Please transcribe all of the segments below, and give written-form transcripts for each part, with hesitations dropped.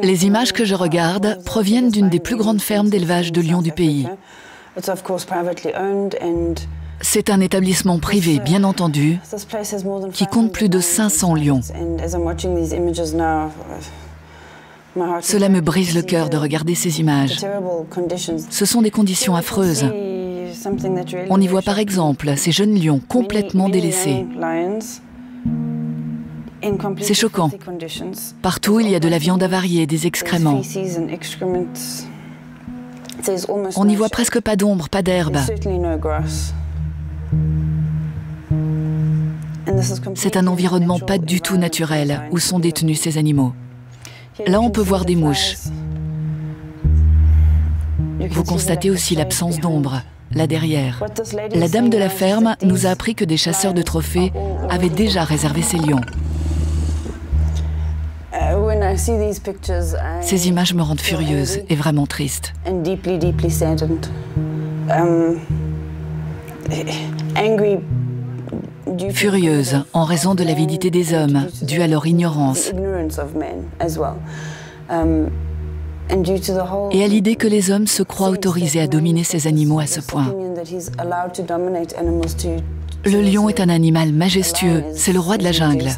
Les images que je regarde proviennent d'une des plus grandes fermes d'élevage de lions du pays. C'est un établissement privé, bien entendu, qui compte plus de 500 lions. Cela me brise le cœur de regarder ces images. Ce sont des conditions affreuses. On y voit par exemple ces jeunes lions complètement délaissés. C'est choquant. Partout, il y a de la viande avariée, des excréments. On n'y voit presque pas d'ombre, pas d'herbe. C'est un environnement pas du tout naturel où sont détenus ces animaux. Là, on peut voir des mouches. Vous constatez aussi l'absence d'ombre, là derrière. La dame de la ferme nous a appris que des chasseurs de trophées avaient déjà réservé ces lions. Ces images me rendent furieuse et vraiment triste. Furieuse en raison de l'avidité des hommes, due à leur ignorance, et à l'idée que les hommes se croient autorisés à dominer ces animaux à ce point. Le lion est un animal majestueux, c'est le roi de la jungle.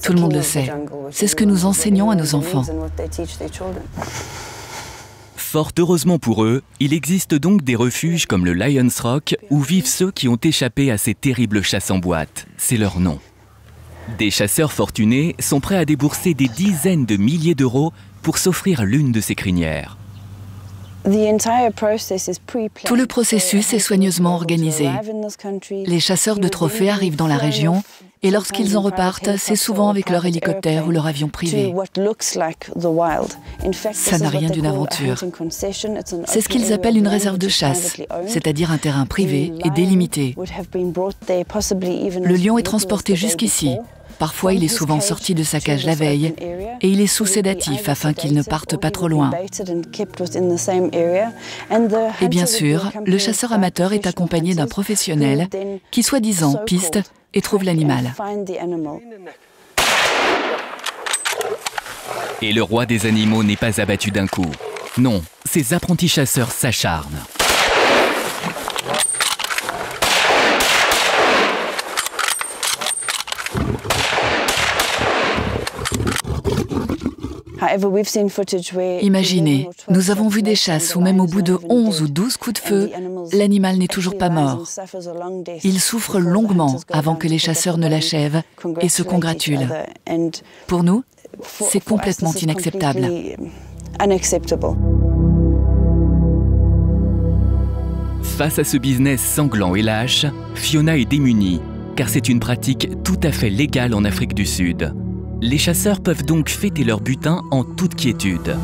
Tout le monde le sait. C'est ce que nous enseignons à nos enfants. Fort heureusement pour eux, il existe donc des refuges comme le Lions Rock où vivent ceux qui ont échappé à ces terribles chasses en boîte. C'est leur nom. Des chasseurs fortunés sont prêts à débourser des dizaines de milliers d'euros pour s'offrir l'une de ces crinières. Tout le processus est soigneusement organisé. Les chasseurs de trophées arrivent dans la région et lorsqu'ils en repartent, c'est souvent avec leur hélicoptère ou leur avion privé. Ça n'a rien d'une aventure. C'est ce qu'ils appellent une réserve de chasse, c'est-à-dire un terrain privé et délimité. Le lion est transporté jusqu'ici. Parfois, il est souvent sorti de sa cage la veille et il est sous sédatif afin qu'il ne parte pas trop loin. Et bien sûr, le chasseur amateur est accompagné d'un professionnel qui, soi-disant, piste et trouve l'animal. Et le roi des animaux n'est pas abattu d'un coup. Non, ces apprentis chasseurs s'acharnent. Imaginez, nous avons vu des chasses où même au bout de 11 ou 12 coups de feu, l'animal n'est toujours pas mort. Il souffre longuement avant que les chasseurs ne l'achèvent et se congratulent. Pour nous, c'est complètement inacceptable. Face à ce business sanglant et lâche, Fiona est démunie, car c'est une pratique tout à fait légale en Afrique du Sud. Les chasseurs peuvent donc fêter leur butin en toute quiétude.